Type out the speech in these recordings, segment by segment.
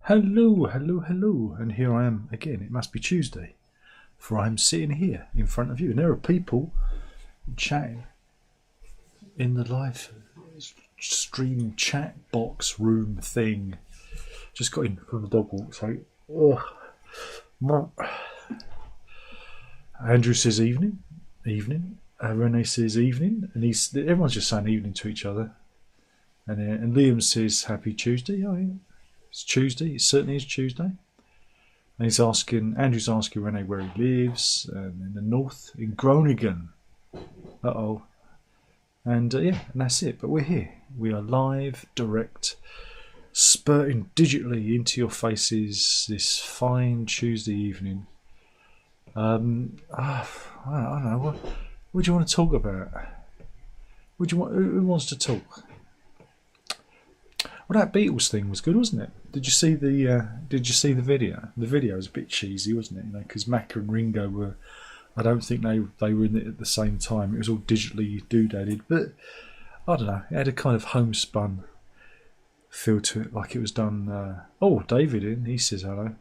Hello, hello, hello, and here I am again. It must be Tuesday, for I am sitting here in front of you, and there are people chatting in the live stream chat box room thing. Just got in from the dog walk, so Andrew says evening, Renee says evening, and everyone's just saying evening to each other, and Liam says happy Tuesday. Oh yeah. It's Tuesday. It certainly is Tuesday. And Andrew's asking Renee where he lives, in the north, in Groningen. And and that's it. But we're here. We are live, direct, spurting digitally into your faces this fine Tuesday evening. I don't know. What do you want to talk about? Who wants to talk? Well, that Beatles thing was good, wasn't it? Did you see the video? The video was a bit cheesy, wasn't it? Because Macca and Ringo were. I don't think they were in it at the same time. It was all digitally doodadded, but I don't know. It had a kind of homespun feel to it, like it was done. David in. He says hello.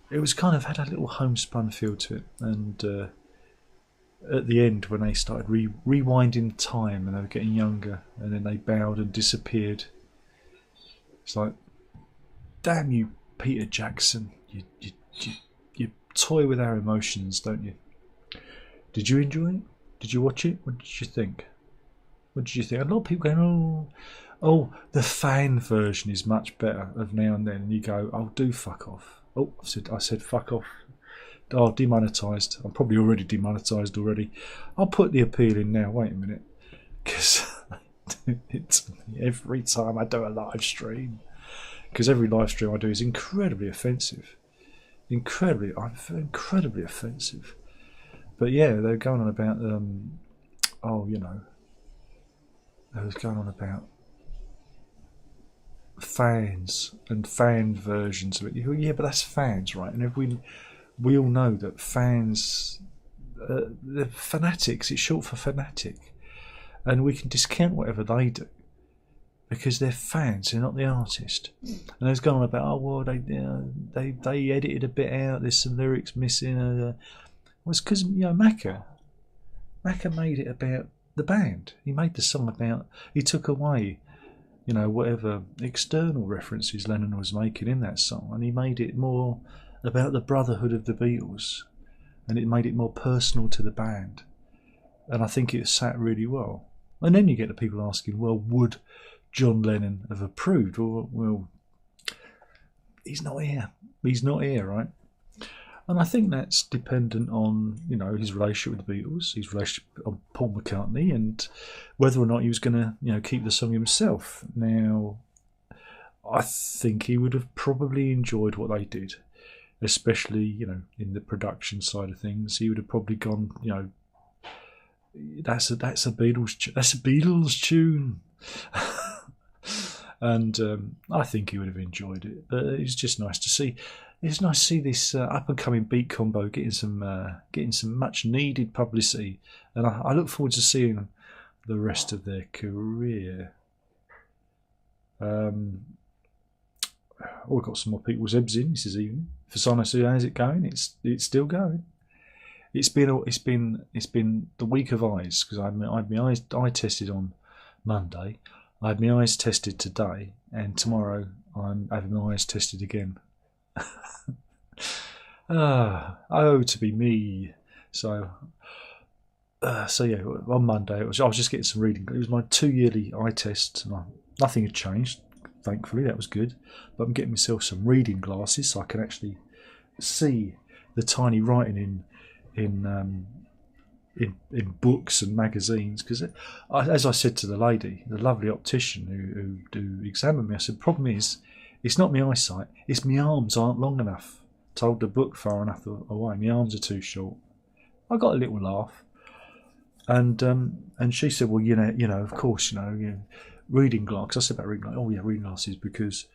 It was kind of had a little homespun feel to it, and at the end when they started rewinding time and they were getting younger, and then they bowed and disappeared. It's like, damn you, Peter Jackson. You toy with our emotions, don't you? Did you enjoy it? Did you watch it? What did you think? A lot of people going, oh, the fan version is much better of Now and Then. And you go, oh, do fuck off. Oh, I said fuck off. Oh, demonetised. I'm probably already demonetised already. I'll put the appeal in now. Wait a minute. Because it's every time I do a live stream, because every live stream I do is incredibly offensive. I'm incredibly offensive. But yeah, they're going on about they was going on about fans and fan versions of it. Yeah, but that's fans, right? And we all know that fans, they're fanatics. It's short for fanatic. And we can discount whatever they do because they're fans, they're not the artist. And they've gone on about, they edited a bit out, there's some lyrics missing. Well, it's because Macca made it about the band. He made the song about, he took away whatever external references Lennon was making in that song, and he made it more about the brotherhood of the Beatles, and it made it more personal to the band. And I think it sat really well. And then you get the people asking, well, would John Lennon have approved? Well, he's not here. He's not here, right? And I think that's dependent on, his relationship with the Beatles, his relationship with Paul McCartney, and whether or not he was going to, keep the song himself. Now, I think he would have probably enjoyed what they did, especially, in the production side of things. He would have probably gone, that's a Beatles tune. And I think he would have enjoyed it. But it's just nice to see. It's nice to see this up and coming beat combo getting some much needed publicity, and I look forward to seeing the rest of their career. We've got some more people. Zeb's in this evening. For Sonos, how's it going? It's still going. It's been the week of eyes, because I had my eyes eye tested on Monday. I had my eyes tested today, and tomorrow I'm having my eyes tested again. To be me. So yeah, on Monday I was just getting some reading. It was my 2-yearly eye test, and nothing had changed. Thankfully, that was good. But I'm getting myself some reading glasses so I can actually see the tiny writing in books and magazines. Because as I said to the lady, the lovely optician who examined me, I said, problem is, it's not my eyesight, it's my arms aren't long enough to hold the book far enough away. My arms are too short. I got a little laugh, and she said, well, of course, reading glasses. I said about reading glasses. Oh yeah, reading glasses, because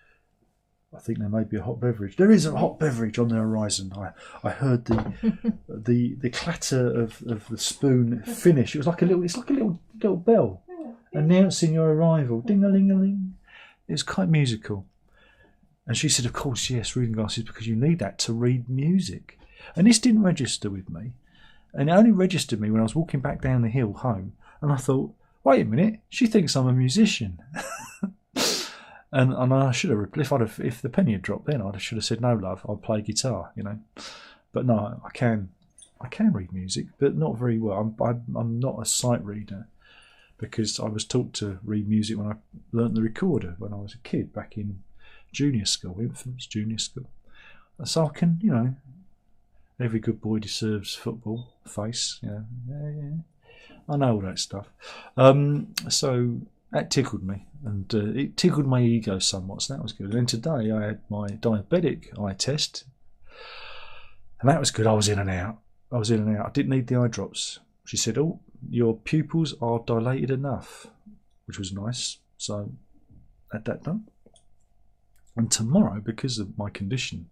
I think there may be a hot beverage. There is a hot beverage on the horizon. I heard the clatter of the spoon finish. It's like a little bell announcing your arrival. Ding a ling a ling. It was quite musical. And she said, of course, yes, reading glasses, because you need that to read music. And this didn't register with me. And it only registered me when I was walking back down the hill home. And I thought, wait a minute, she thinks I'm a musician. and I should have, if the penny had dropped then, I should have said, no, love, I play guitar, you know. But no, I can read music, but not very well. I'm not a sight reader, because I was taught to read music when I learnt the recorder when I was a kid, back in junior school, infants, junior school. So I can, you know, every good boy deserves football, face, you know. Yeah. I know all that stuff. So that tickled me, and it tickled my ego somewhat, so that was good. And then today I had my diabetic eye test, and that was good. I was in and out. I didn't need the eye drops. She said, oh, your pupils are dilated enough, which was nice. So I had that done. And tomorrow, because of my condition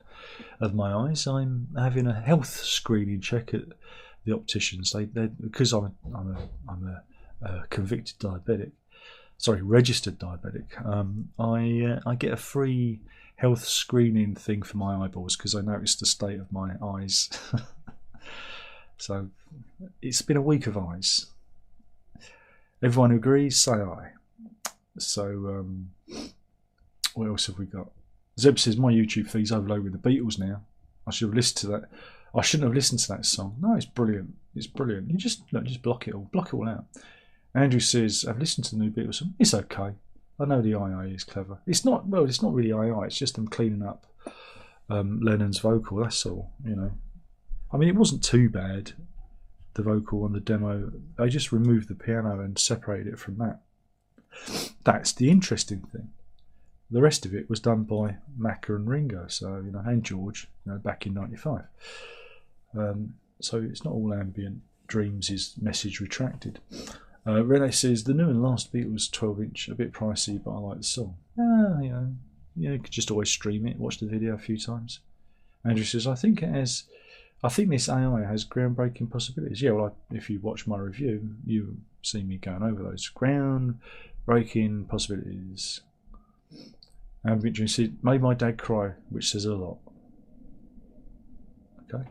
of my eyes, I'm having a health screening check at the opticians. Because I'm a convicted diabetic, registered diabetic. I get a free health screening thing for my eyeballs because I noticed the state of my eyes. So it's been a week of eyes. Everyone who agrees, say aye. So what else have we got? Zeb says, my YouTube feed's overloaded with the Beatles now. I should have listened to that. I shouldn't have listened to that song. No, it's brilliant. It's brilliant. You just block it all out. Andrew says, I've listened to the new Beatles song. It's okay. I know the II is clever. It's not really II. It's just them cleaning up Lennon's vocal. That's all. You know. I mean, it wasn't too bad. The vocal on the demo. They just removed the piano and separated it from that. That's the interesting thing. The rest of it was done by Macca and Ringo, so you know, and George, you know, back in '95. So it's not all ambient dreams. Is message retracted. Rene says the new and last Beatles 12-inch a bit pricey, but I like the song. You could just always stream it, watch the video a few times. Andrew says I think this AI has groundbreaking possibilities. Yeah, well, if you watch my review, you see me going over those groundbreaking possibilities. And Victor said, made my dad cry, which says a lot. Okay.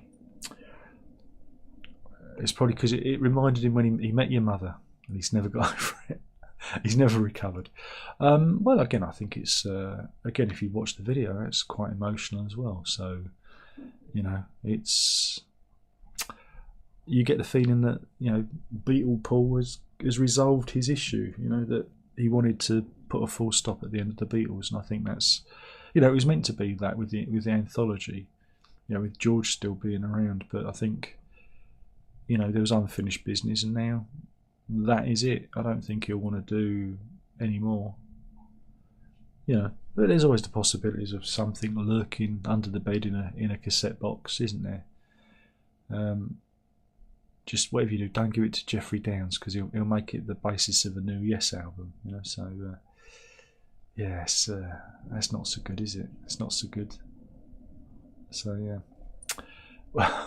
It's probably because it reminded him when he met your mother, and he's never got over it. He's never recovered. Well, again, I think it's again, if you watch the video, it's quite emotional as well. So, you know, you get the feeling that, you know, Beatle Paul has resolved his issue. You know, that he wanted to put a full stop at the end of the Beatles, and I think that's, you know, it was meant to be that with the anthology, you know, with George still being around. But I think, you know, there was unfinished business, and now that is it. I don't think he'll want to do any more. You know, but there's always the possibilities of something lurking under the bed in a cassette box, isn't there? Just whatever you do, don't give it to Jeffrey Downes, because he'll make it the basis of a new Yes album. You know, so yes, that's not so good, is it? It's not so good. So yeah.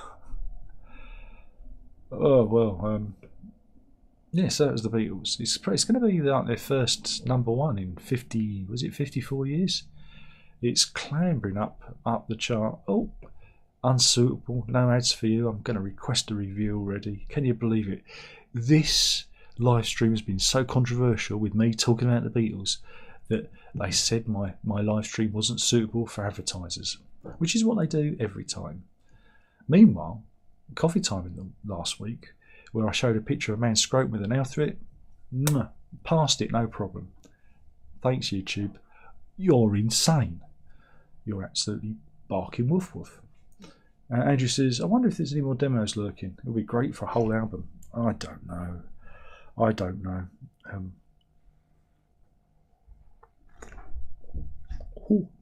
Oh well. Yeah, so that was the Beatles. It's going to be like their first number one in 54 years? It's clambering up the chart. Oh, unsuitable. No ads for you. I'm going to request a review already. Can you believe it? This live stream has been so controversial with me talking about the Beatles that they said my live stream wasn't suitable for advertisers, which is what they do every time. Meanwhile, Coffee Time in the last week, where I showed a picture of a man scroting with a nail through it, passed it, no problem. Thanks, YouTube. You're insane. You're absolutely barking woof woof. Andrew says, I wonder if there's any more demos lurking. It would be great for a whole album. I don't know.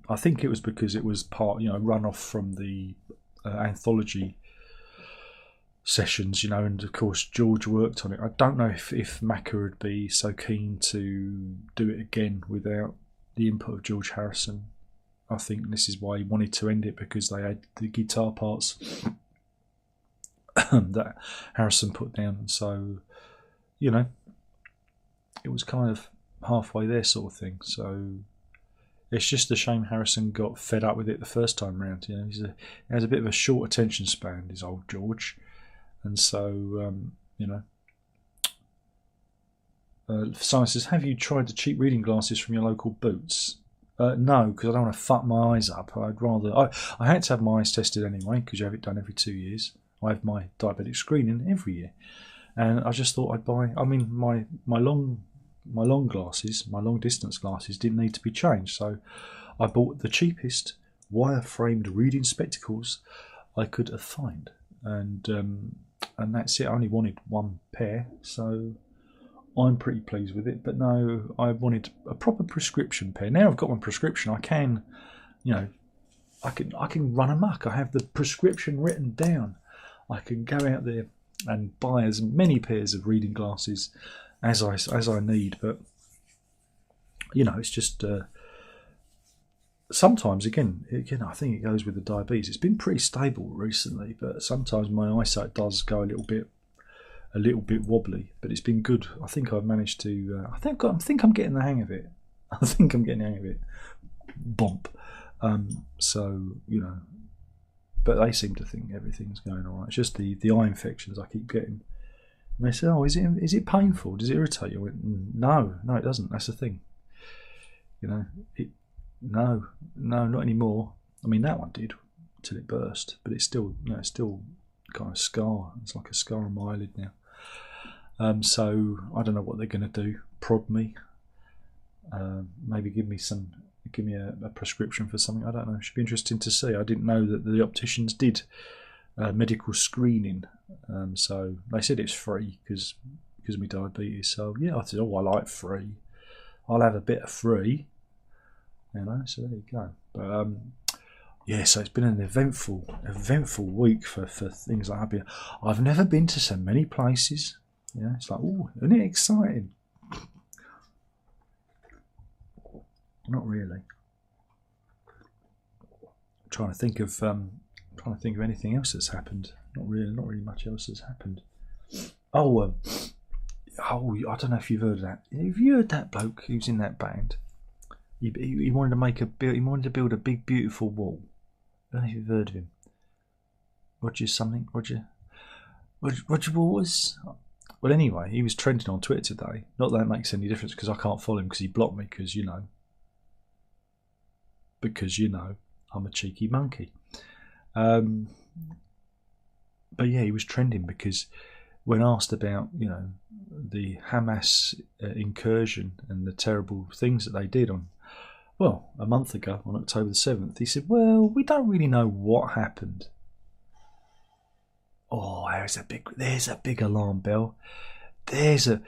I think it was because it was part, you know, run off from the anthology sessions, you know, and of course George worked on it. I don't know if Macca would be so keen to do it again without the input of George Harrison. I think this is why he wanted to end it, because they had the guitar parts that Harrison put down. So, you know, it was kind of halfway there sort of thing. So, It's just a shame Harrison got fed up with it the first time round. You know, he has a bit of a short attention span, his old George, and so you know. Simon says, "Have you tried the cheap reading glasses from your local Boots?" No, because I don't want to fuck my eyes up. I'd rather. I had to have my eyes tested anyway because you have it done every 2 years. I have my diabetic screening every year, and I just thought I'd buy. I mean, my long glasses, my long distance glasses, didn't need to be changed, so I bought the cheapest wire framed reading spectacles I could find, and that's it. I only wanted one pair, so I'm pretty pleased with it. But no, I wanted a proper prescription pair. Now I've got my prescription, I can, you know, I can run amok. I have the prescription written down. I can go out there and buy as many pairs of reading glasses as I need. But you know, it's just sometimes again, I think it goes with the diabetes. It's been pretty stable recently, but sometimes my eyesight does go a little bit wobbly, but it's been good. I think I've managed to. I think I'm getting the hang of it. I think I'm getting the hang of it. Bump. So you know, but they seem to think everything's going all right. It's just the eye infections I keep getting. And they say, "Oh, is it painful? Does it irritate you?" I went, no, it doesn't. That's the thing. You know, no, not anymore. I mean, that one did till it burst, but it's still kind of scar. It's like a scar on my eyelid now. So I don't know what they're going to do. Prod me. Maybe give me a prescription for something. I don't know. It should be interesting to see. I didn't know that the opticians did medical screening. So they said it's free because of my diabetes. So yeah, I said, I like free. I'll have a bit of free. You know. So there you go. But yeah, so it's been an eventful week for things like that. I've never been to so many places. Yeah, it's like, oh, isn't it exciting? Not really. I'm trying to think of anything else that's happened. Not really much else has happened. I don't know if you've heard of that. Have you heard that bloke who's in that band? He wanted to build a big beautiful wall. I don't know if you've heard of him. Roger Waters. Well, anyway, he was trending on Twitter today. Not that it makes any difference because I can't follow him because he blocked me because you know I'm a cheeky monkey. But yeah, he was trending because when asked about the Hamas incursion and the terrible things that they did a month ago on October the 7th, he said, well, we don't really know what happened. Oh, there's a big alarm bell. There's a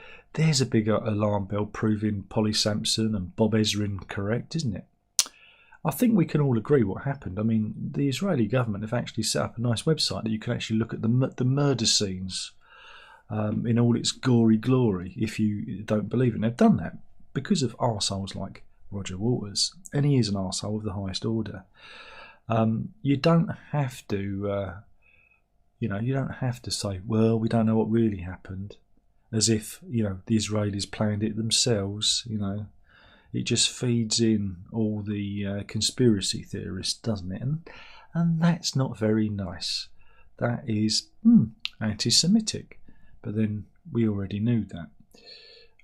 big alarm bell proving Polly Sampson and Bob Ezrin correct, isn't it? I think we can all agree what happened. I mean, the Israeli government have actually set up a nice website that you can actually look at the murder scenes in all its gory glory if you don't believe it. And they've done that because of arseholes like Roger Waters, and he is an arsehole of the highest order. You don't have to... you don't have to say, well, we don't know what really happened, as if, the Israelis planned it themselves, It just feeds in all the conspiracy theorists, doesn't it? And that's not very nice. That is anti-Semitic. But then we already knew that.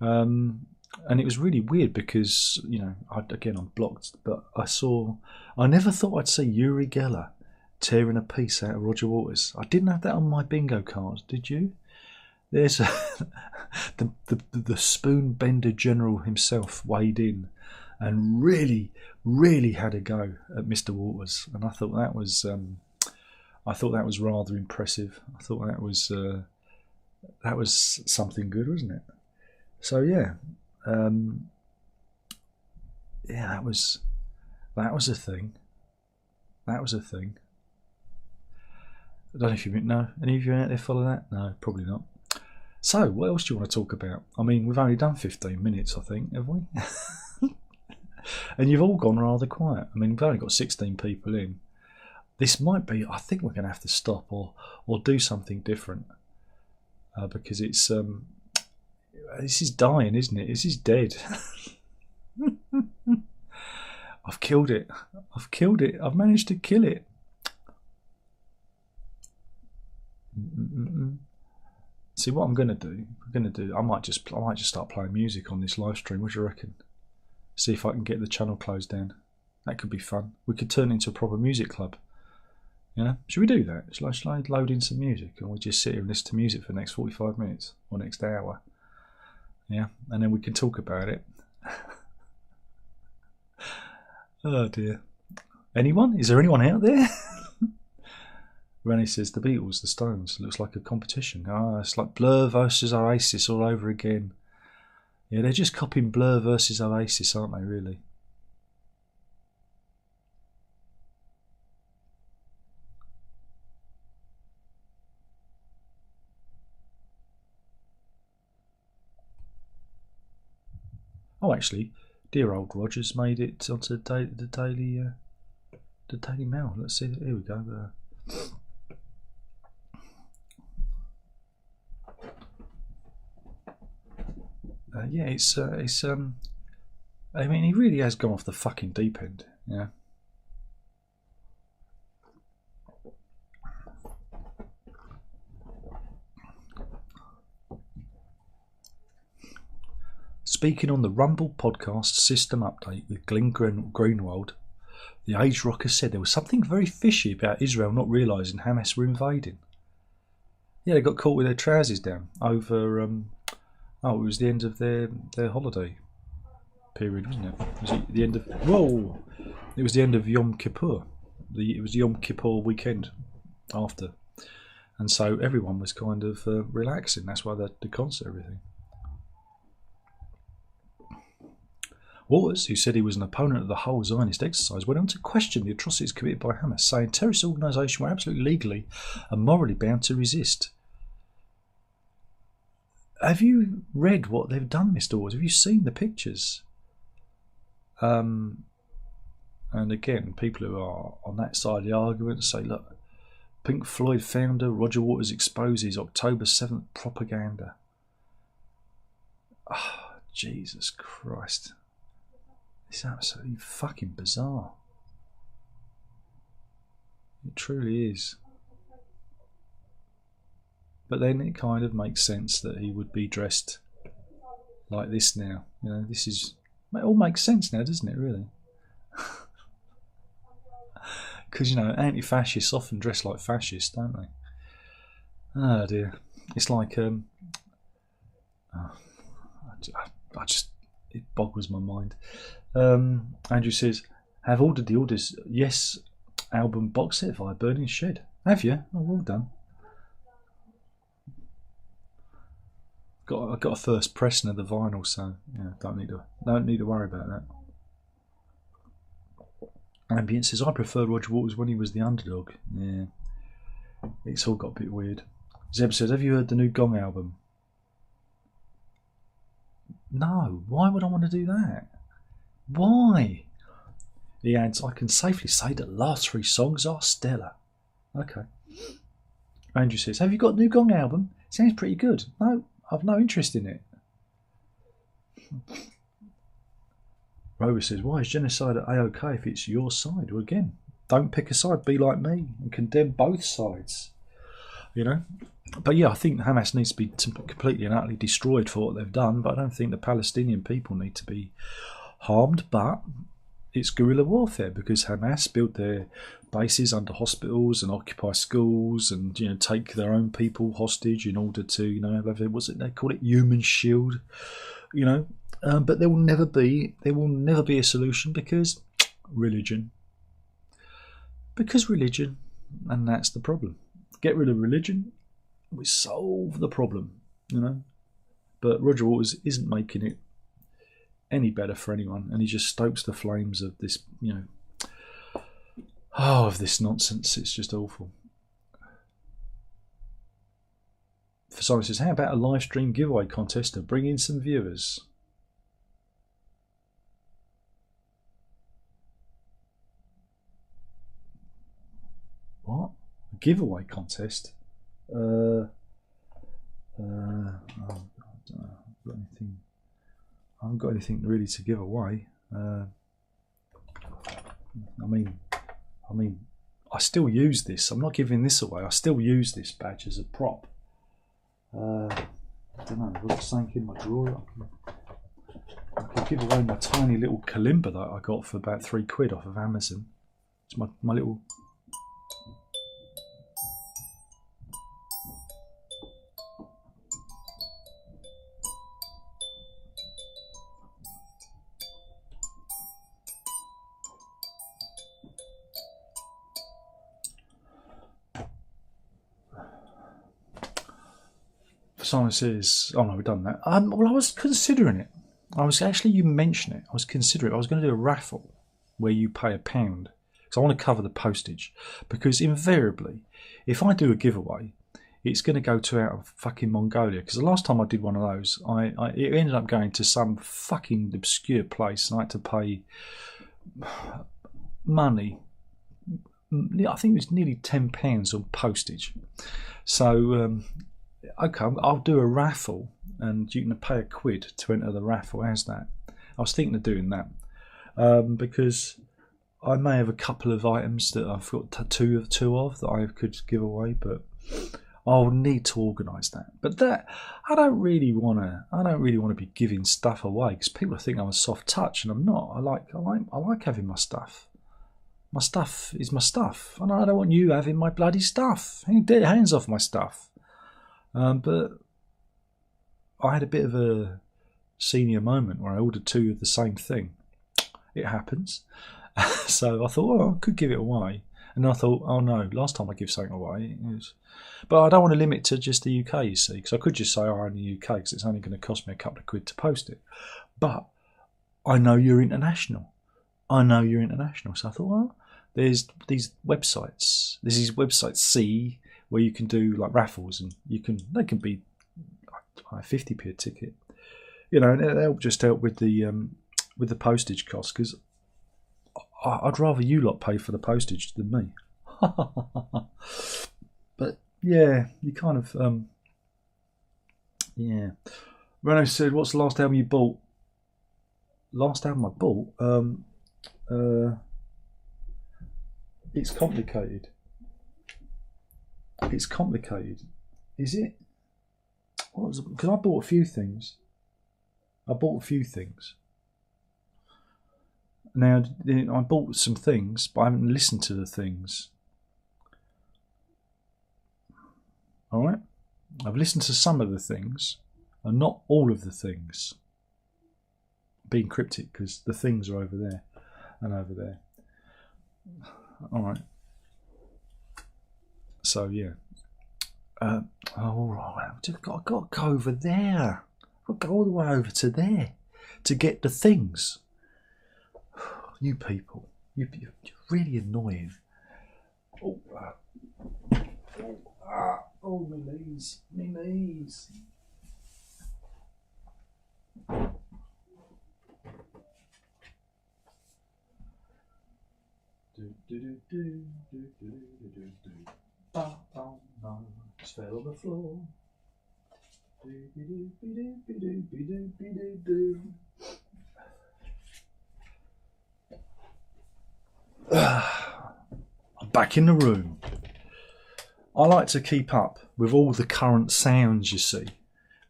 And it was really weird because, I'm blocked, but I never thought I'd see Uri Geller tearing a piece out of Roger Waters. I didn't have that on my bingo card, did you? There's the spoon bender general himself weighed in and really had a go at Mr. Waters, and I thought that was rather impressive. I thought that was something good, wasn't it? So yeah, that was a thing. That was a thing. I don't know if you know. Any of you out there follow that? No, probably not. So, what else do you want to talk about? I mean, we've only done 15 minutes, I think, have we? And you've all gone rather quiet. I mean, we've only got 16 people in. This might be, I think we're going to have to stop or do something different. Because it's, this is dying, isn't it? This is dead. I've killed it. I've killed it. I've managed to kill it. See what I'm gonna do. I might just start playing music on this live stream. What do you reckon? See if I can get the channel closed down. That could be fun. We could turn it into a proper music club. You know? Should we do that? Shall I load in some music and we just sit here and listen to music for the next 45 minutes or next hour? Yeah, and then we can talk about it. Oh dear. Anyone? Is there anyone out there? Rennie says the Beatles, the Stones. Looks like a competition. It's like Blur versus Oasis all over again. Yeah, they're just copying Blur versus Oasis, aren't they, really? Oh, actually, dear old Rogers made it onto the Daily Mail. Let's see. Here we go. Yeah, it's. I mean, he really has gone off the fucking deep end. Yeah. Speaking on the Rumble podcast system update with Glenn Greenwald, the Age Rocker said there was something very fishy about Israel not realising Hamas were invading. Yeah, they got caught with their trousers down over. It was the end of their holiday period, wasn't it? Was it the end of? Whoa! It was the end of Yom Kippur. It was the Yom Kippur weekend after, and so everyone was kind of relaxing. That's why the concert, everything. Waters, who said he was an opponent of the whole Zionist exercise, went on to question the atrocities committed by Hamas, saying terrorist organisations were absolutely legally and morally bound to resist. Have you read what they've done, Mr. Waters? Have you seen the pictures? And again, people who are on that side of the argument say, look, Pink Floyd founder Roger Waters exposes October 7th propaganda. Oh, Jesus Christ. It's absolutely fucking bizarre. It truly is. But then it kind of makes sense that he would be dressed like this now. You know, this is... It all makes sense now, doesn't it, really? Because, you know, anti-fascists often dress like fascists, don't they? Oh, dear. It's like... I just... It boggles my mind. Andrew says, have ordered the Orders Yes album box set via Burning Shed. Have you? Oh, well done. I got a first pressing of the vinyl, so yeah, don't need to worry about that. Ambient says, I prefer Roger Waters when he was the underdog. Yeah, it's all got a bit weird. Zeb says, have you heard the new Gong album? No, why would I want to do that? Why? He adds, I can safely say that the last 3 songs are stellar. Okay. Andrew says, have you got a new Gong album? Sounds pretty good. No, I've no interest in it. Rover says, why is genocide A-OK if it's your side? Well, again, don't pick a side, be like me and condemn both sides. You know? But yeah, I think Hamas needs to be completely and utterly destroyed for what they've done, but I don't think the Palestinian people need to be harmed. But it's guerrilla warfare because Hamas built their bases under hospitals and occupy schools and, you know, take their own people hostage in order to, you know, what's it they call it, human shield, you know. But there will never be a solution because religion, and that's the problem. Get rid of religion, we solve the problem, you know. But Roger Waters isn't making it any better for anyone, and he just stokes the flames of this, you know, of this nonsense. It's just awful. Simon says, how about a live stream giveaway contest to bring in some viewers? What? A giveaway contest? I haven't got anything really to give away. I mean, I still use this. I'm not giving this away. I still use this badge as a prop. I don't know. What's something in my drawer? I could give away my tiny little kalimba that I got for about £3 off of Amazon. It's my little. Simon says, "Oh no, we've done that." Well, I was considering it. You mentioned it. I was considering it. I was going to do a raffle where you pay £1 because I want to cover the postage. Because invariably, if I do a giveaway, it's going to go to out of fucking Mongolia. Because the last time I did one of those, it ended up going to some fucking obscure place, and I had to pay money. I think it was nearly £10 on postage. So. Okay, I'll do a raffle and you can pay £1 to enter the raffle. How's that? I was thinking of doing that because I may have a couple of items that I've got two of that I could give away, but I'll need to organise that. But that I don't really want to be giving stuff away because people think I'm a soft touch, and I'm not. I like having my stuff. My stuff is my stuff, and I don't want you having my bloody stuff. Hands off my stuff. But I had a bit of a senior moment where I ordered 2 of the same thing. It happens. So I thought, I could give it away. And I thought, oh no, last time I give something away. But I don't want to limit to just the UK, you see, because I could just say, I'm in the UK, because it's only going to cost me a couple of quid to post it. But I know you're international. So I thought, well, there's these websites. There's these websites C, where you can do like raffles, and they can be like 50p a ticket, and it'll just help with the postage cost, because I'd rather you lot pay for the postage than me. But yeah, you kind of yeah. Renault said, "What's the last album you bought?" Last album I bought, it's complicated. It's complicated. Is it? What was it? Because I bought a few things. Now, I bought some things, but I haven't listened to the things. Alright? I've listened to some of the things, and not all of the things. Being cryptic, because the things are over there and over there. Alright. So yeah. All right. I've got to go over there. I've got to go all the way over to there to get the things. You people, you're really annoying. Oh, my knees, Oh no, just fell on the floor. I'm back in the room. I like to keep up with all the current sounds, you see.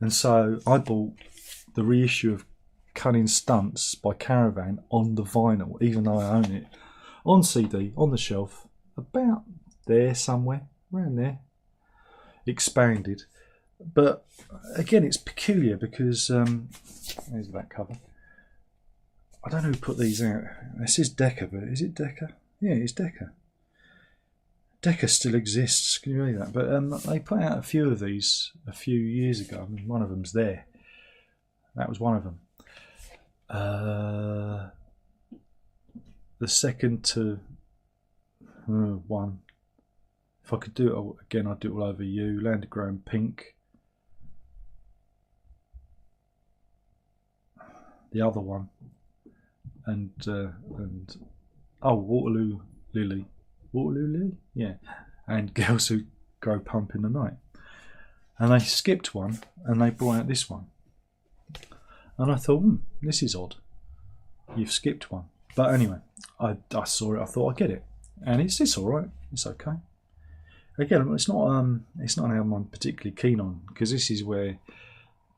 And so I bought the reissue of Cunning Stunts by Caravan on the vinyl, even though I own it, on CD, on the shelf, about there somewhere, around there, expanded. But again, it's peculiar because there's that cover. I don't know who put these out. This is Decca, but is it Decca? Yeah, it's Decca. Decca still exists. Can you believe that? But they put out a few of these a few years ago. I mean, one of them's there. That was one of them. The second to one. If I could do it again, I'd do it all over you. Land of Growing Pink. The other one. And Waterloo Lily. Waterloo Lily? Yeah. And Girls Who Grow Pump in the Night. And they skipped one and they brought out this one. And I thought, this is odd. You've skipped one. But anyway, I saw it. I thought I'd get it, and it's all right. It's okay. Again, it's not an album I'm particularly keen on, because this is where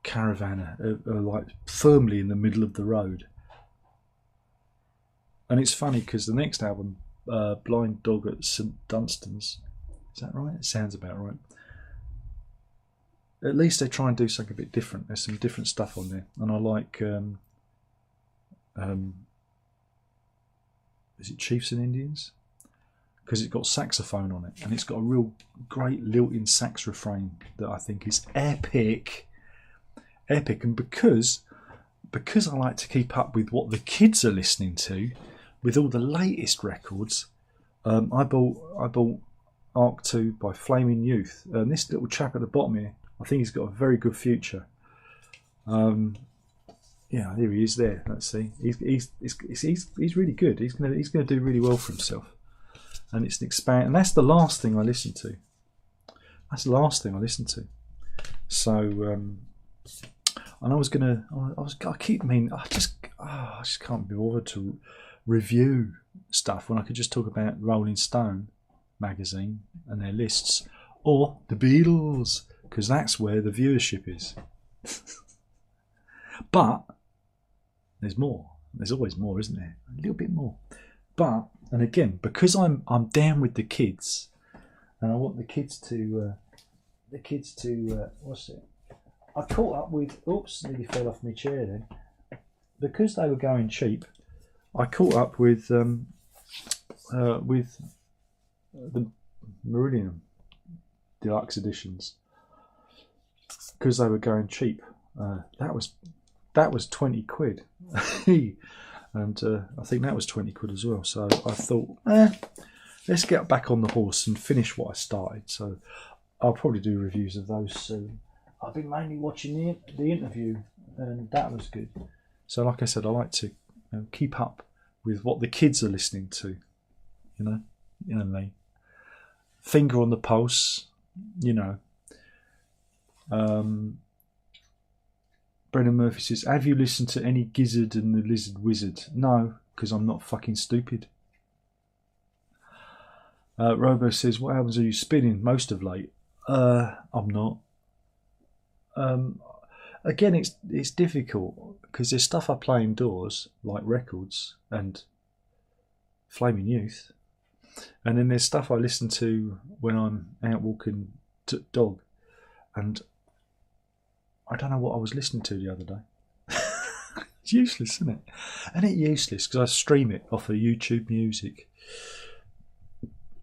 Caravan are like firmly in the middle of the road. And it's funny because the next album, Blind Dog at St Dunstan's, is that right? It sounds about right. At least they try and do something a bit different. There's some different stuff on there, and I like. Is it Chiefs and Indians? Because it's got saxophone on it, and it's got a real great lilting sax refrain that I think is epic. And because I like to keep up with what the kids are listening to, with all the latest records, I bought Arc 2 by Flaming Youth, and this little chap at the bottom here, I think he's got a very good future. Yeah, there he is. There, let's see. He's really good. He's gonna do really well for himself. And it's an expand, and that's the last thing I listened to. So, and I just can't be bothered to review stuff when I could just talk about Rolling Stone magazine and their lists, or the Beatles, because that's where the viewership is. But there's more. There's always more, isn't there? A little bit more. But, and again, because I'm down with the kids, and I want the kids to what's it? I caught up with. Oops, nearly fell off my chair then. Because they were going cheap, I caught up with the Meridian Deluxe editions because they were going cheap. That was 20 quid. And I think that was 20 quid as well. So I thought, let's get back on the horse and finish what I started. So I'll probably do reviews of those soon. I've been mainly watching the interview, and that was good. So like I said, I like to keep up with what the kids are listening to. You know me. Finger on the pulse, Brendan Murphy says, have you listened to any Gizzard and the Lizard Wizard? No, because I'm not fucking stupid. Robo says, what albums are you spinning most of late? I'm not. Again, it's difficult because there's stuff I play indoors, like records and Flaming Youth, and then there's stuff I listen to when I'm out walking dog, and I don't know what I was listening to the other day. It's useless, isn't it? And it's useless because I stream it off of YouTube Music.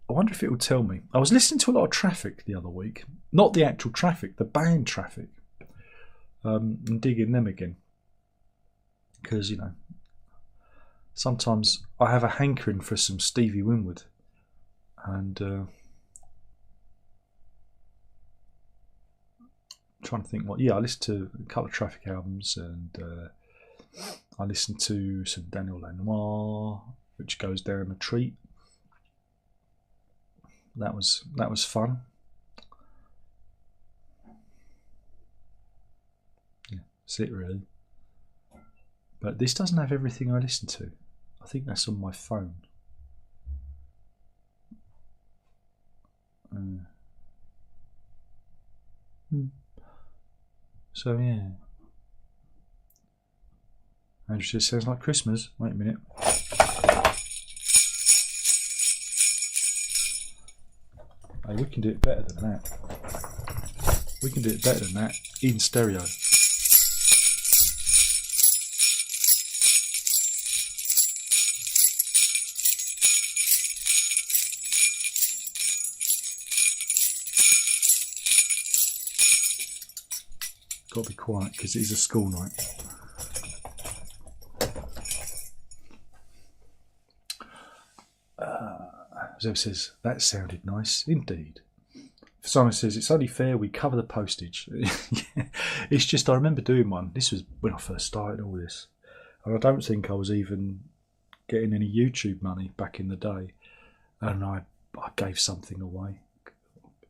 I wonder if it will tell me. I was listening to a lot of Traffic the other week. Not the actual Traffic, the band Traffic. And digging them again. Because, sometimes I have a hankering for some Stevie Winwood. And trying to think I listened to a couple of Traffic albums, and I listened to some Daniel Lanois, which goes down a treat. That was fun. Yeah, that's it really. But this doesn't have everything I listen to. I think that's on my phone. So yeah. Andrew says, sounds like Christmas. Wait a minute. Hey, we can do it better than that. We can do it better than that in stereo. Got to be quiet because it is a school night. Zev says, that sounded nice indeed. Simon says, it's only fair we cover the postage. Yeah. It's just, I remember doing one. This was when I first started all this. And I don't think I was even getting any YouTube money back in the day. And I gave something away.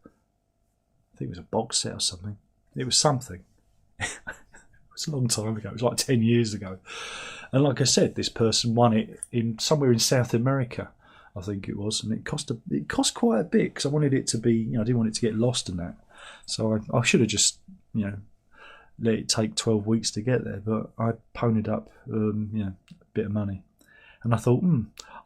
I think it was a box set or something. It was something. was a long time ago. It was like 10 years ago. And like I said, this person won it in somewhere in South America, I think it was, and it cost quite a bit because I wanted it to be, I didn't want it to get lost in that. So I should have just, let it take 12 weeks to get there, but I ponied up, a bit of money, and I thought,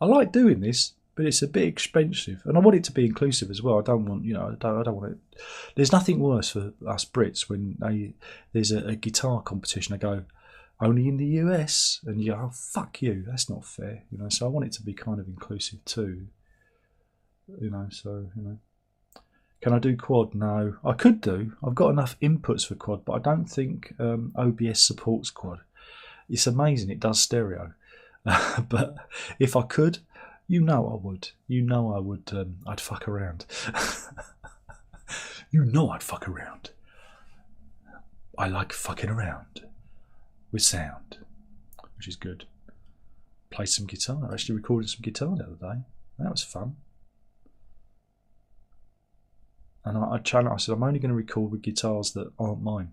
I like doing this, but it's a bit expensive, and I want it to be inclusive as well. I don't want, I don't want it. There's nothing worse for us Brits when there's a guitar competition. I go, only in the US, and you go, oh fuck you, that's not fair, So I want it to be kind of inclusive too, Can I do quad? No, I could do. I've got enough inputs for quad, but I don't think OBS supports quad. It's amazing, it does stereo, but if I could, I would. I would. I'd fuck around. I'd fuck around. I like fucking around with sound, which is good. Play some guitar. I actually recorded some guitar the other day. That was fun. And I said, I'm only going to record with guitars that aren't mine.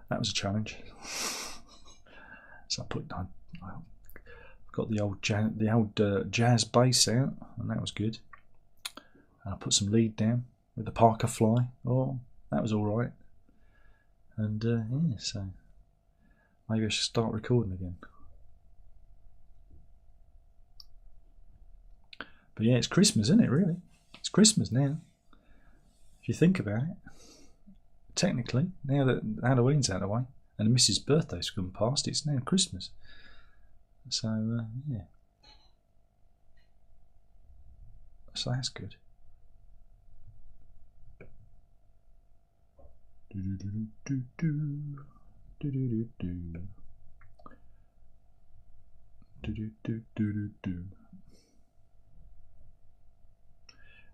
That was a challenge. So I got the old jazz bass out, and that was good. And I put some lead down with the Parker Fly. Oh, that was all right. And so maybe I should start recording again. But yeah, it's Christmas, isn't it, really? It's Christmas now. If you think about it. Technically, now that Halloween's out of the way, and the missus' birthday's gone past, it's now Christmas. So, yeah. So that's good.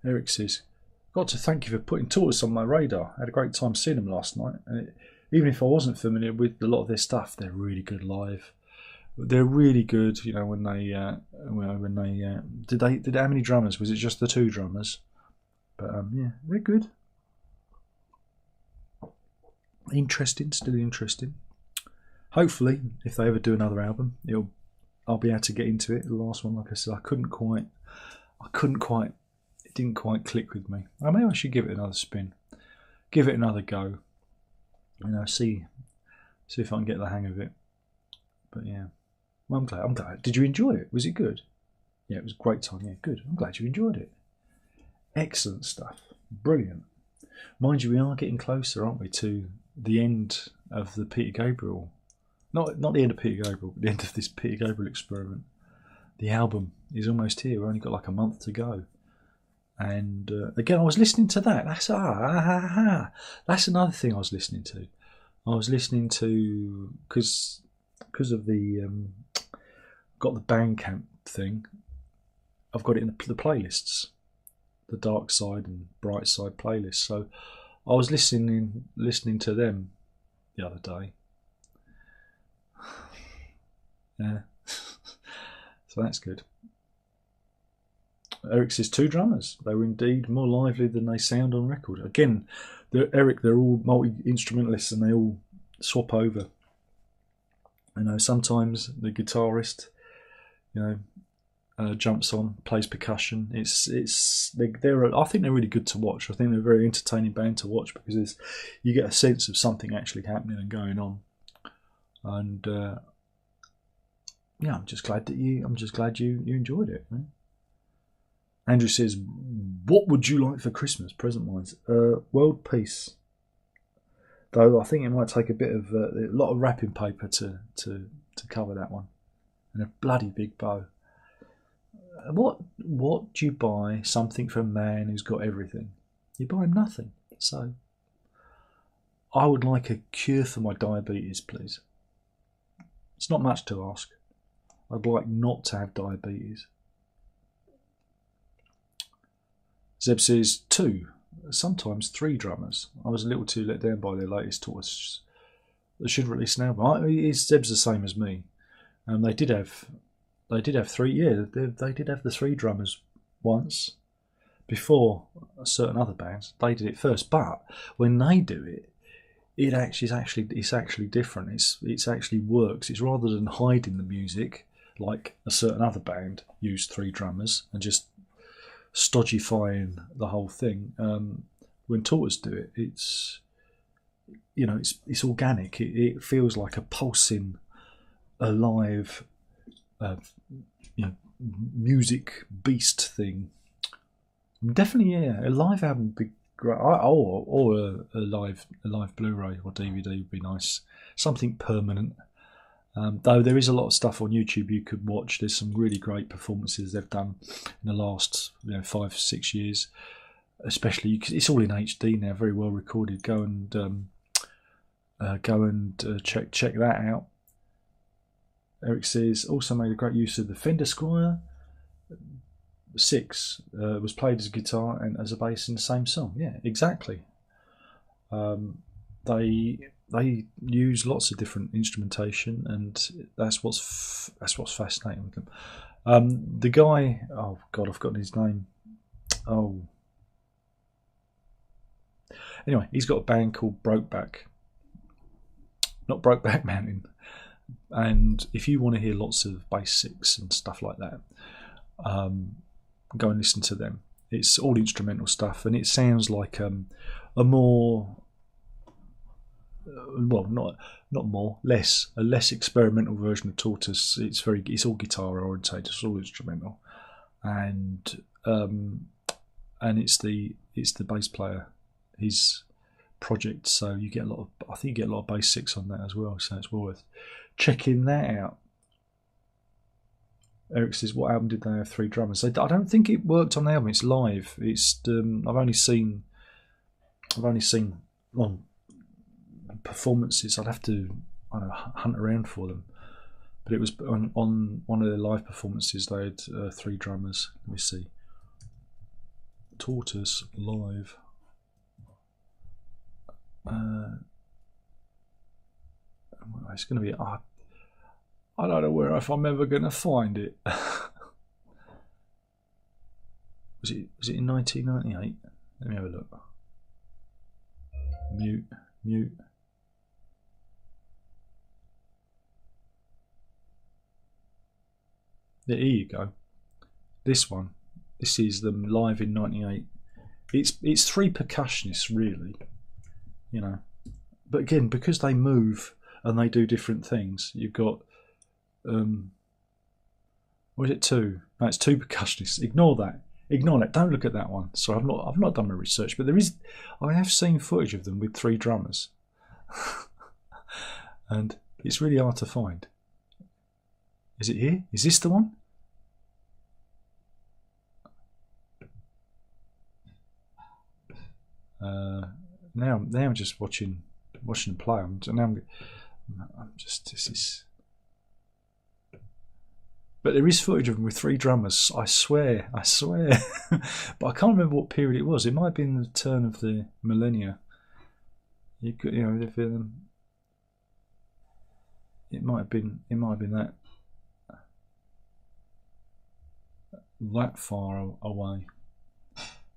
Eric says, got to thank you for putting Tortoise on my radar. I had a great time seeing them last night. And even if I wasn't familiar with a lot of their stuff, they're really good live. They're really good, when they did how many drummers? Was it just the 2 drummers? But yeah, they're good. Interesting, still interesting. Hopefully, if they ever do another album, I'll be able to get into it. The last one, like I said, it didn't quite click with me. Maybe I should give it another spin, give it another go. See if I can get the hang of it. But yeah, well, I'm glad. Did you enjoy it? Was it good? Yeah, it was a great time. Yeah, good. I'm glad you enjoyed it. Excellent stuff. Brilliant. Mind you, we are getting closer, aren't we, to the end of the Peter Gabriel. Not the end of Peter Gabriel, but the end of this Peter Gabriel experiment. The album is almost here. We've only got like a month to go. And again, I was listening to that. That's another thing I was listening to. I was listening to, because of the got the Bandcamp thing, I've got it in the playlists, the Dark Side and Bright Side playlists. So I was listening to them the other day. Yeah. So that's good. Eric says 2 drummers. They were indeed more lively than they sound on record. Again, they're all multi-instrumentalists and they all swap over. Sometimes the guitarist, jumps on, plays percussion. I think they're really good to watch. I think they're a very entertaining band to watch because you get a sense of something actually happening and going on. And I'm just glad you enjoyed it. Right? Andrew says, what would you like for Christmas, present-wise? World peace. Though I think it might take a lot of wrapping paper to cover that one. And a bloody big bow. What do you buy something for a man who's got everything? You buy him nothing. So, I would like a cure for my diabetes, please. It's not much to ask. I'd like not to have diabetes. Zeb says 2, sometimes 3 drummers. I was a little too let down by their latest Tortoise. They should release an album. Zeb's the same as me. They did have 3. Yeah, they did have the 3 drummers once, before certain other bands, they did it first. But when they do it, it's actually different. It's actually works. It's rather than hiding the music like a certain other band used 3 drummers and just stodgifying the whole thing. When Tortoise do it, it's organic. It feels like a pulsing, alive, music beast thing. Definitely, yeah. A live album would be great. Or a live Blu-ray or DVD would be nice. Something permanent. Though there is a lot of stuff on YouTube you could watch. There's some really great performances they've done in the last 5-6 years. Especially because it's all in HD now, very well recorded. Go and check that out. Eric says also made a great use of the Fender Squier 6 was played as a guitar and as a bass in the same song. Yeah, exactly. They use lots of different instrumentation, and that's what's fascinating with them. The guy, oh God, I've forgotten his name. Oh, anyway, he's got a band called Brokeback, not Brokeback Mountain. And if you want to hear lots of basics and stuff like that, go and listen to them. It's all instrumental stuff, and it sounds like a more less experimental version of Tortoise. It's all guitar orientated. It's all instrumental, and it's the bass player, his project. So I think you get a lot of basics on that as well. So it's worth checking that out. Eric says, "What album did they have 3 drummers?" I don't think it worked on the album. It's live. It's I've only seen long performances. I'd have to hunt around for them. But it was on one of their live performances. They had 3 drummers. Let me see. Tortoise live. It's going to be. I don't know if I'm ever going to find it. Was it in 1998? Let me have a look. Mute. There you go. This one. This is them live in '98. It's 3 percussionists really, But again, because they move and they do different things, you've got or is it 2? No, it's 2 percussionists. Ignore that. Don't look at that one. So I've not done my research, but I have seen footage of them with 3 drummers, and it's really hard to find. Is it here? Is this the one? Now I'm just watching them play. But there is footage of them with 3 drummers. I swear. But I can't remember what period it was. It might have been the turn of the millennia. It might have been that far away,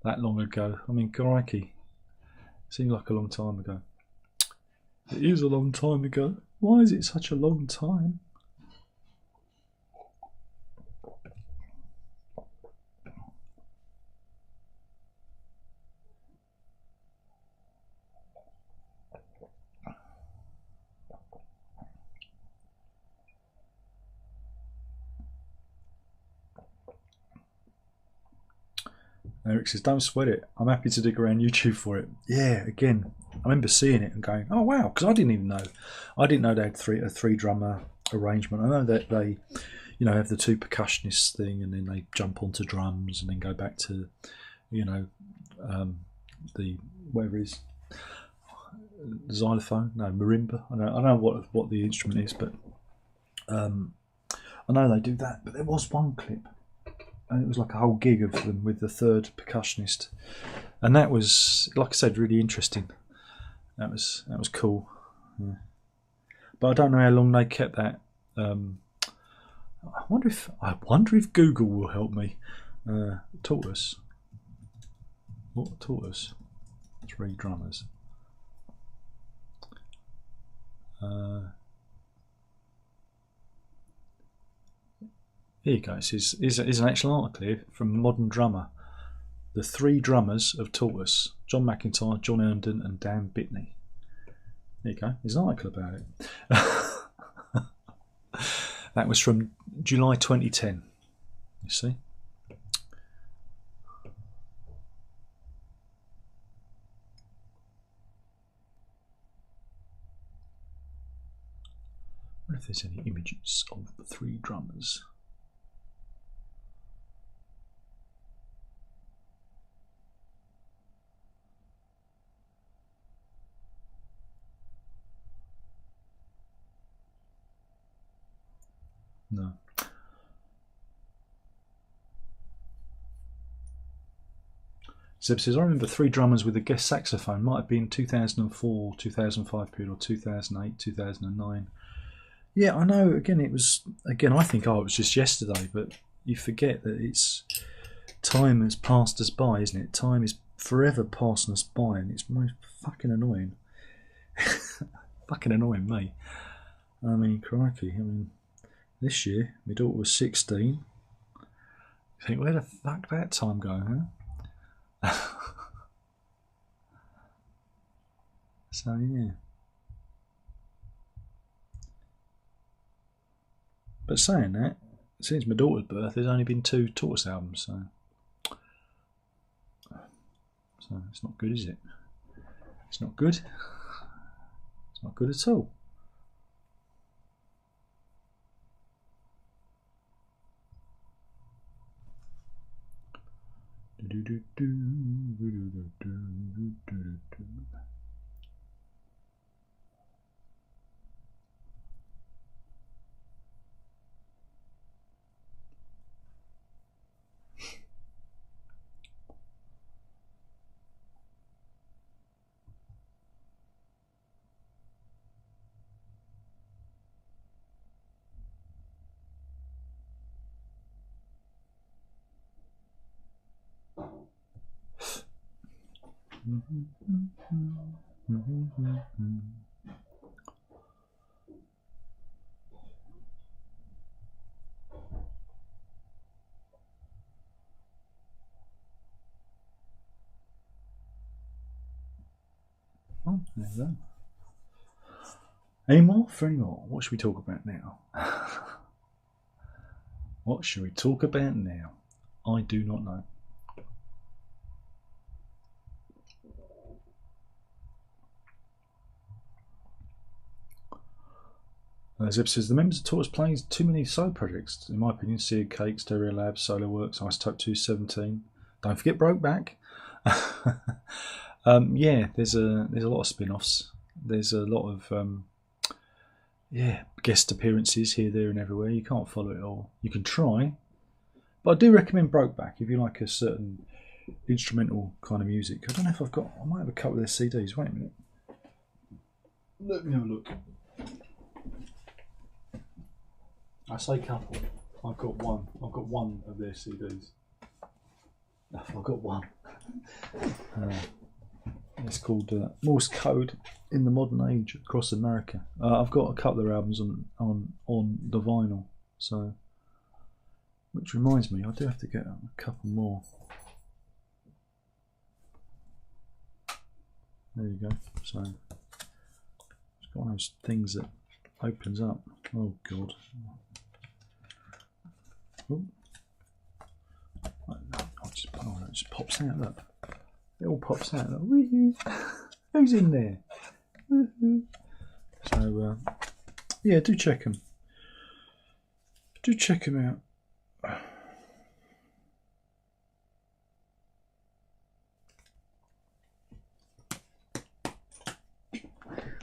that long ago. I mean, crikey, seems like a long time ago. It is a long time ago. Why is it such a long time? Eric says, "Don't sweat it. I'm happy to dig around YouTube for it." Yeah, again, I remember seeing it and going, "Oh wow," because I didn't know they had a 3 drummer arrangement. I know that they, have the 2 percussionists thing, and then they jump onto drums and then go back to, the whatever it is, xylophone, no, marimba. I don't know what the instrument is, but I know they do that. But there was one clip. And it was like a whole gig of them with the 3rd percussionist, and that was, like I said, really interesting. That was cool. Yeah. But I don't know how long they kept that. I wonder if Google will help me. Tortoise. taught us? 3 drummers. Here you go. Here's an actual article here from Modern Drummer. The 3 drummers have taught us: John McIntyre, John Herndon, and Dan Bitney. There you go. There's an article about it. That was from July 2010. You see. I wonder if there's any images of the 3 drummers. No. Zeb says, I remember 3 drummers with a guest saxophone. Might have been 2004, 2005 period, or 2008, 2009. Yeah, I know. Again, I think it was just yesterday, but you forget that time has passed us by, isn't it? Time is forever passing us by, and it's most fucking annoying. Fucking annoying me. I mean, crikey. I mean, this year, my daughter was 16. You think, where the fuck did that time go, huh? So, yeah. But saying that, since my daughter's birth, there's only been 2 Tortoise albums, so it's not good, is it? It's not good. It's not good at all. Oh, there you go. Any more? For any more? What should we talk about now? What should we talk about now? I do not know. Zeb says, the members of Tortoise playing too many solo projects, in my opinion. Seared Cake, Stereo Lab, Solar Works, Isotope 217. Don't forget Brokeback. Yeah, there's a lot of spin-offs. There's a lot of guest appearances here, there, and everywhere. You can't follow it all. You can try, but I do recommend Brokeback if you like a certain instrumental kind of music. I don't know if I might have a couple of their CDs. Wait a minute. Let me have a look. I say couple. I've got one. I've got one of their CDs. I've got one. It's called Morse Code in the Modern Age Across America. I've got a couple of albums on the vinyl. So, which reminds me, I do have to get a couple more. There you go. So, it's got one of those things that opens up. Oh God. Oh. It just pops out, look. It all pops out, look. Who's in there? So, yeah, do check them. Do check them out.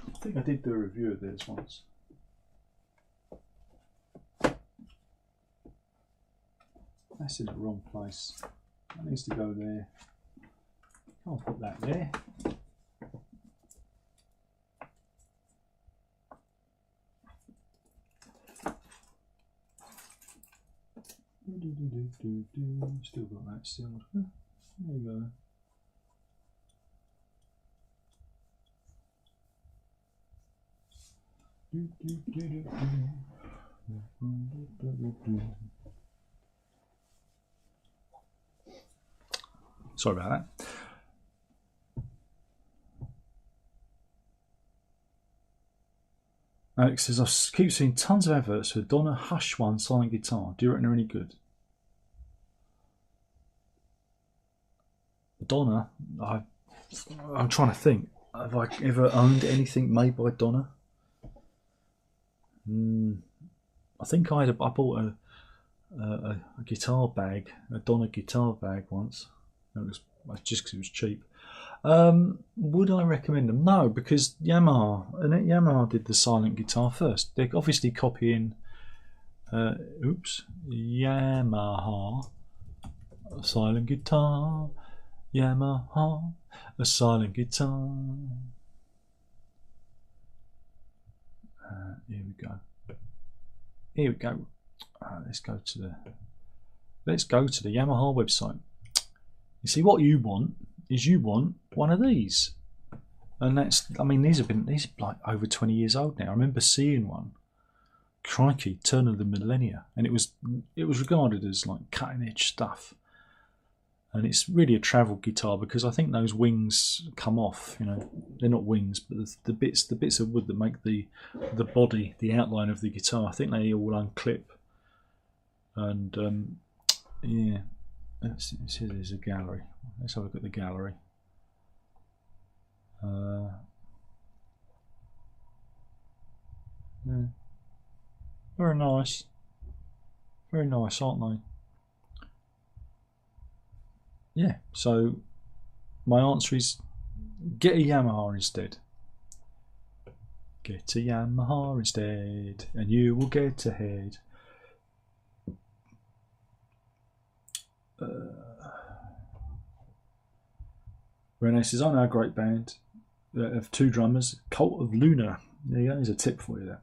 I think I did do a review of theirs once. That's in the wrong place. That needs to go there. Can't put that there. Still got that sealed. There you go. Sorry about that. Alex says, I keep seeing tons of adverts for Donner Hush One silent guitar. Do you reckon they're any good? Donner, I'm trying to think. Have I ever owned anything made by Donner? I think I bought a guitar bag, a Donner guitar bag once. It was just because it was cheap. Would I recommend them? No, because Yamaha did the silent guitar first. They're obviously copying Yamaha, a silent guitar, Yamaha, a silent guitar. Here we go. Let's go to the Yamaha website. You see, what you want is one of these, and these are like over 20 years old now. I remember seeing one, crikey, turn of the millennia, and it was regarded as like cutting edge stuff. And it's really a travel guitar because I think those wings come off. They're not wings, but the bits of wood that make the body, the outline of the guitar, I think they all unclip. And yeah. Let's see, there's a gallery. Let's have a look at the gallery. Yeah. Very nice, aren't they? Yeah. So my answer is get a Yamaha instead. Get a Yamaha instead, and you will get ahead. Renee says, I know a great band that have 2 drummers, Cult of Luna. There you go, there's a tip for you there.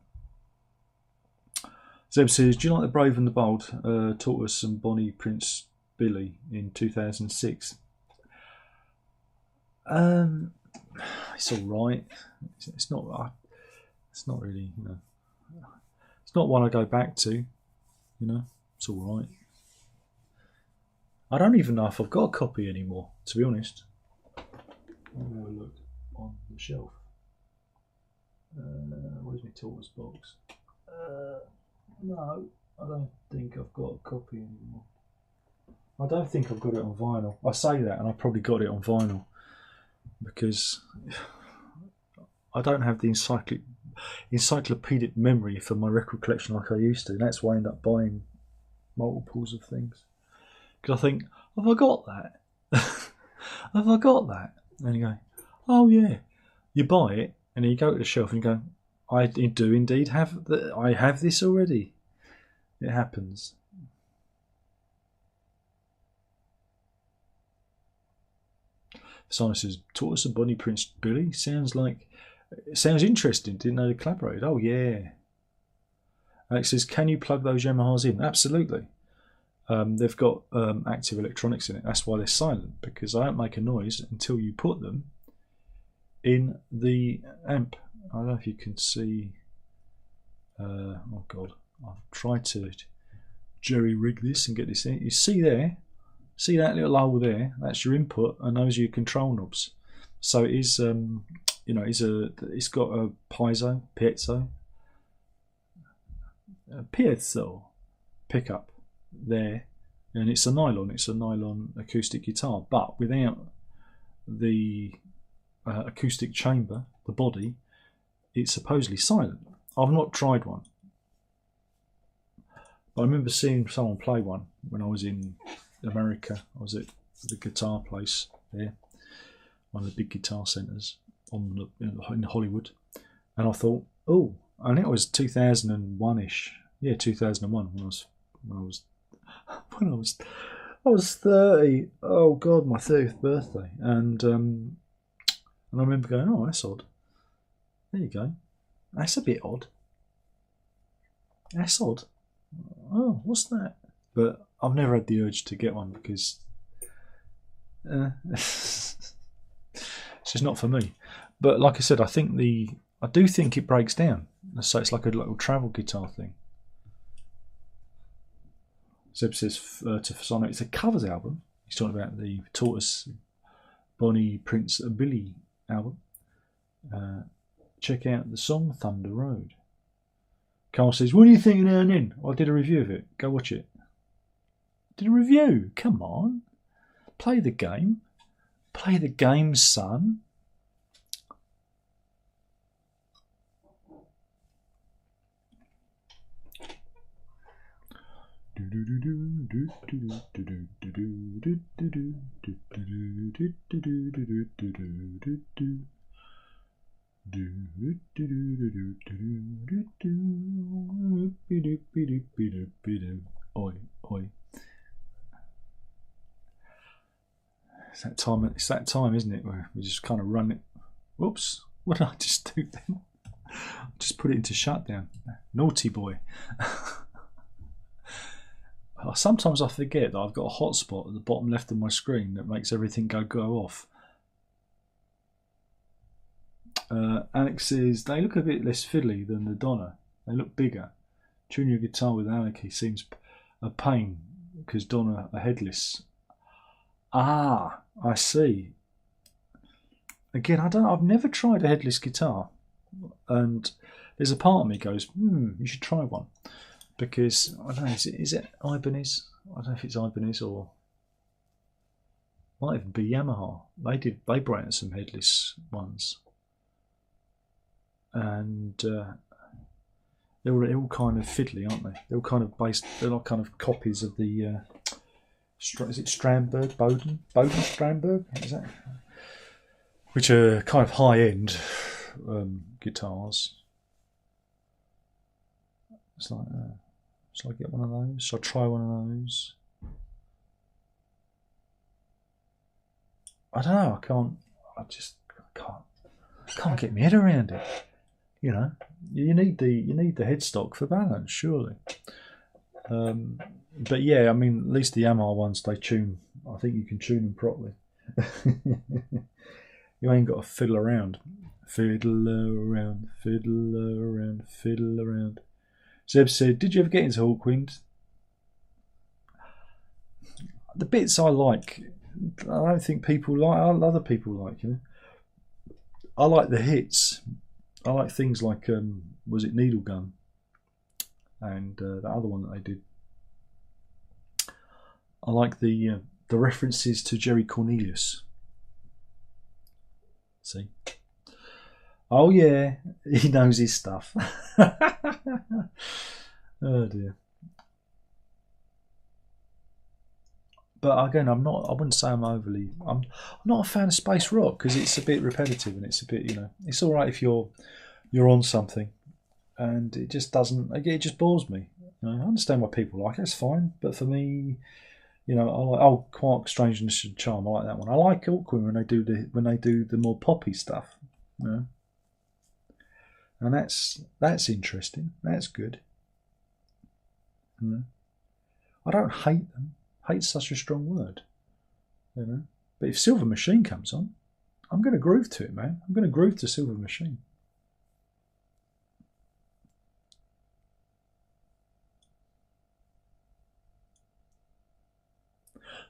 Zeb says, do you like the Brave and the Bold? Taught us some Bonnie Prince Billy in 2006. It's alright. It's not really, it's not one I go back to, it's alright. I don't even know if I've got a copy anymore, to be honest. I'll have a look on the shelf. Where's my tortoise box? No, I don't think I've got a copy anymore. I don't think I've got it on vinyl. I say that, and I probably got it on vinyl because I don't have the encyclopedic memory for my record collection like I used to. That's why I end up buying multiples of things. Because I think, have I got that? Have I got that? And you go, oh yeah. You buy it, and then you go to the shelf and you go, I do indeed have I have this already. It happens. Simon says, taught us a Bonnie Prince Billy. Sounds interesting. Didn't know they collaborated. Oh yeah. Alex says, can you plug those Yamahas in? Absolutely. They've got active electronics in it. That's why they're silent, because I don't make a noise until you put them in the amp. I don't know if you can see. Oh God, I've tried to jerry rig this and get this in. You see there? See that little hole there? That's your input, and those are your control knobs. So it is, it's got a piezo pickup there, and it's a nylon acoustic guitar, but without the acoustic chamber, the body. It's supposedly silent. I've not tried one, but I remember seeing someone play one when I was in America. I was at the guitar place there, one of the big guitar centres in Hollywood, and I thought, oh, and it was 2001ish. Yeah, 2001 when I was 30. Oh God, my 30th birthday, and I remember going, oh, that's odd. There you go. That's a bit odd. That's odd. Oh, what's that? But I've never had the urge to get one because it's just not for me. But like I said, I think I do think it breaks down. So it's like a little travel guitar thing. Zeb says to Sonic, it's a covers album. He's talking about the Tortoise, Bonnie, Prince, Billy album. Check out the song Thunder Road. Carl says, what do you think of Now and Then? I did a review of it. Go watch it. Did a review? Come on. Play the game. Play the game, son. Oi, oi. It's that time, isn't it, where we just kind of run it. Whoops, what did I just do then? Just put it into shutdown. Naughty boy. Sometimes I forget that I've got a hotspot at the bottom left of my screen that makes everything go off. Alex says, they look a bit less fiddly than the Donna. They look bigger. Tuning your guitar with Anarchy seems a pain because Donna are headless. Ah, I see. Again, I've never tried a headless guitar, and there's a part of me goes, you should try one, because I don't know, is it Ibanez? I don't know if it's Ibanez or might even be Yamaha. They brought out some headless ones, and they're all kind of fiddly, aren't they? They're all kind of based. They're like kind of copies of the. Is it Strandberg? Bowden Strandberg? Is that? Which are kind of high-end guitars. It's like, shall I get one of those? Shall I try one of those? I don't know. I can't get my head around it. You know, you need the headstock for balance, surely. But yeah, I mean, at least the Yamaha ones, they tune. I think you can tune them properly. You ain't got to fiddle around. Fiddle around, fiddle around, fiddle around. Zeb said, did you ever get into Hawkwind? The bits I like, I don't think people like, other people like, you know. I like the hits. I like things like, was it Needle Gun? And the other one that they did. I like the references to Jerry Cornelius. See? Oh yeah, he knows his stuff. Oh dear. But again, I wouldn't say I'm not a fan of space rock because it's a bit repetitive and it's a bit, you know, it's all right if you're on something, and it just doesn't. It just bores me. You know, I understand why people like it. It's fine, but for me, you know, I like Quark, Strangeness and Charm. I like that one. I like Hawkwind when they do the more poppy stuff. You know? And that's interesting. That's good. You know? I don't hate them. Hate's such a strong word. You know? But if Silver Machine comes on, I'm going to groove to it, man. I'm going to groove to Silver Machine.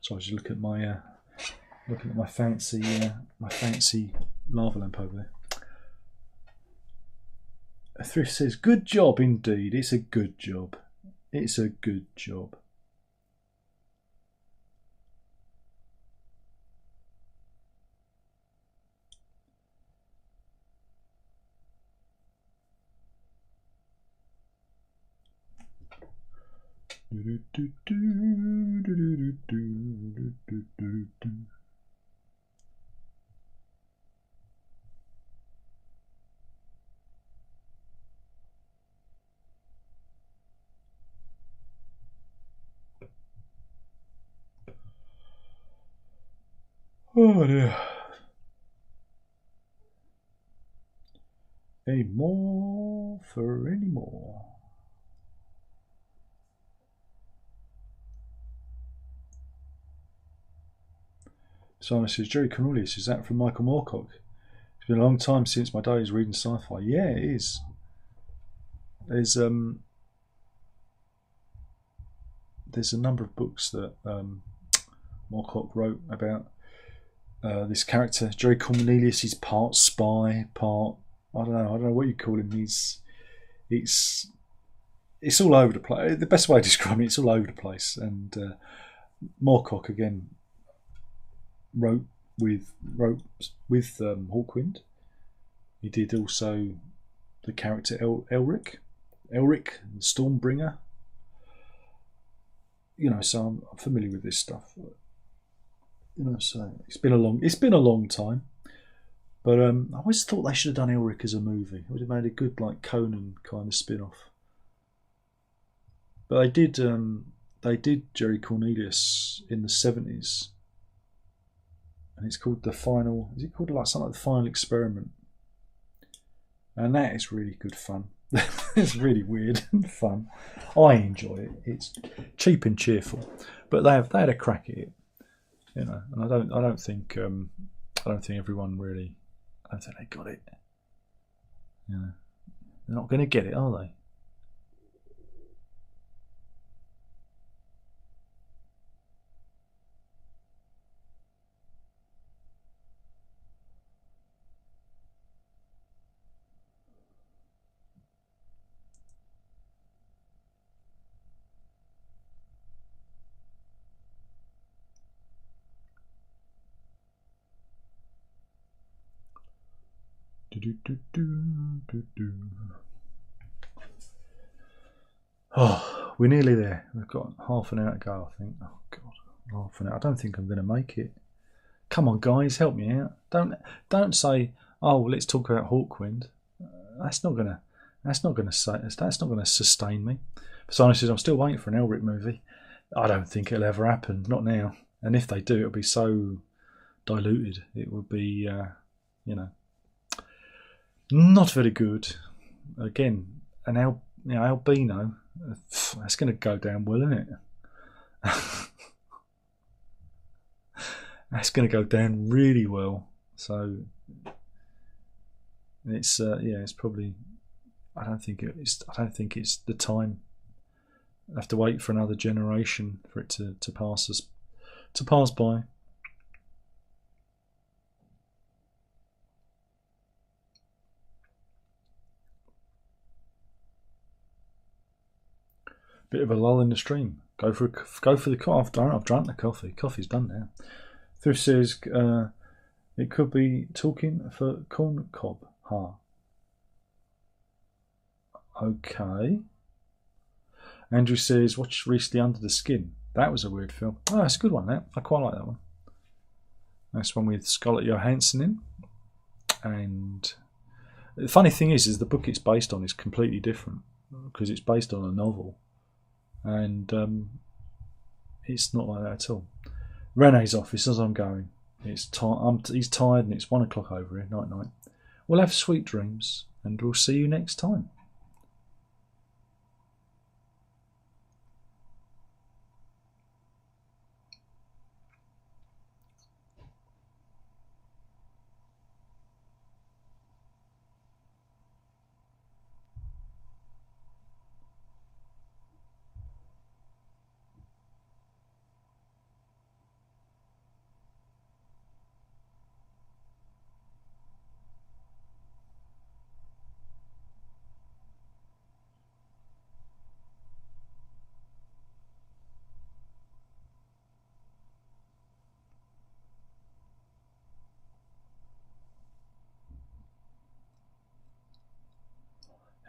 So I was just looking at my fancy lava lamp over there. A Thrift says, "Good job indeed. It's a good job. It's a good job." Oh dear. Any more for any more? Simon says, Jerry Cornelius, is that from Michael Moorcock? It's been a long time since my days reading sci-fi. Yeah, it is. There's there's a number of books that Moorcock wrote about this character. Jerry Cornelius is part spy, part I don't know what you call him. It's all over the place. The best way to describe it, it's all over the place. And Moorcock again wrote with Hawkwind. He did also the character Elric, the Stormbringer. So I'm familiar with this stuff. So it's been a long time. But I always thought they should have done Elric as a movie. It would have made a good like Conan kind of spin-off. But they did Jerry Cornelius in the 70s, and it's called The Final. Is it called like something like The Final Experiment? And that is really good fun. It's really weird and fun. I enjoy it. It's cheap and cheerful, but they had a crack at it, And I don't think everyone really. I don't think they got it. They're not going to get it, are they? Oh, we're nearly there. We've got half an hour to go, I think. Oh God, half an hour. I don't think I'm going to make it. Come on, guys, help me out. Don't say, oh, well, let's talk about Hawkwind. That's not gonna sustain me. For some reason, I'm still waiting for an Elric movie. I don't think it'll ever happen. Not now. And if they do, it'll be so diluted. It will be, not very good. Again, an albino. That's going to go down well, isn't it? That's going to go down really well. So it's it's probably. I don't think it's the time. I have to wait for another generation for it to pass by. Bit of a lull in the stream. Go for the coffee. I've drunk the coffee. Coffee's done now. Thrift says it could be talking for corn cob. Okay. Andrew says watch recently Under the Skin. That was a weird film. Oh, that's a good one. That I quite like that one. That's one with Scarlett Johansson in. And the funny thing is the book it's based on is completely different because it's based on a novel. And it's not like that at all. Renee's office as I'm going. He's tired and it's 1 o'clock over here. Night. We'll have sweet dreams and we'll see you next time.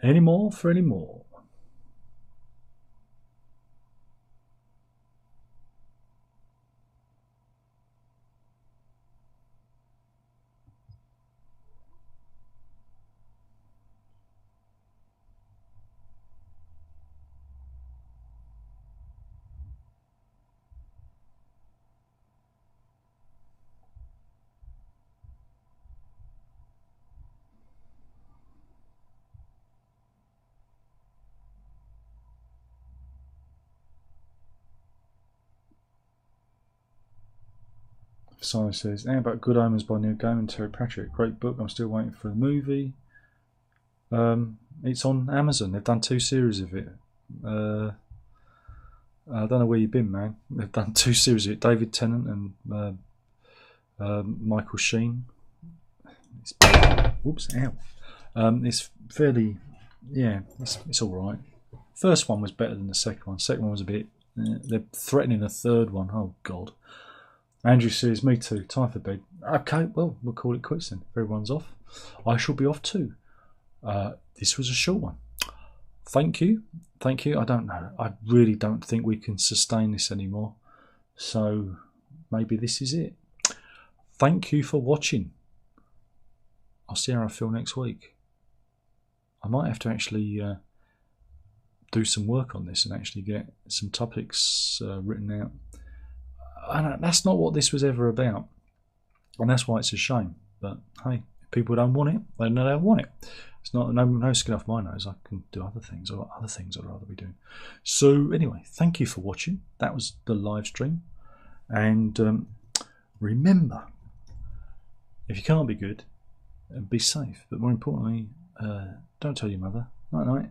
Any more for any more? Simon says, how about Good Omens by Neil Gaiman and Terry Pratchett? Great book. I'm still waiting for the movie. It's on Amazon. They've done 2 series of it. I don't know where you've been, man. They've done 2 series of it. David Tennant and Michael Sheen. Whoops, ow. It's fairly, yeah, it's all right. First one was better than the second one. Second one was a bit. They're threatening a third one. Oh God. Andrew says, me too. Time for bed. Okay, well, we'll call it quits then. If everyone's off, I shall be off too. This was a short one. Thank you. I don't know. I really don't think we can sustain this anymore. So maybe this is it. Thank you for watching. I'll see how I feel next week. I might have to actually do some work on this and actually get some topics written out. And that's not what this was ever about. And that's why it's a shame. But hey, if people don't want it, they don't want it. It's not no skin off my nose. I can do other things. I've got other things I'd rather be doing. So anyway, thank you for watching. That was the live stream. And remember, if you can't be good, be safe. But more importantly, don't tell your mother. Night night.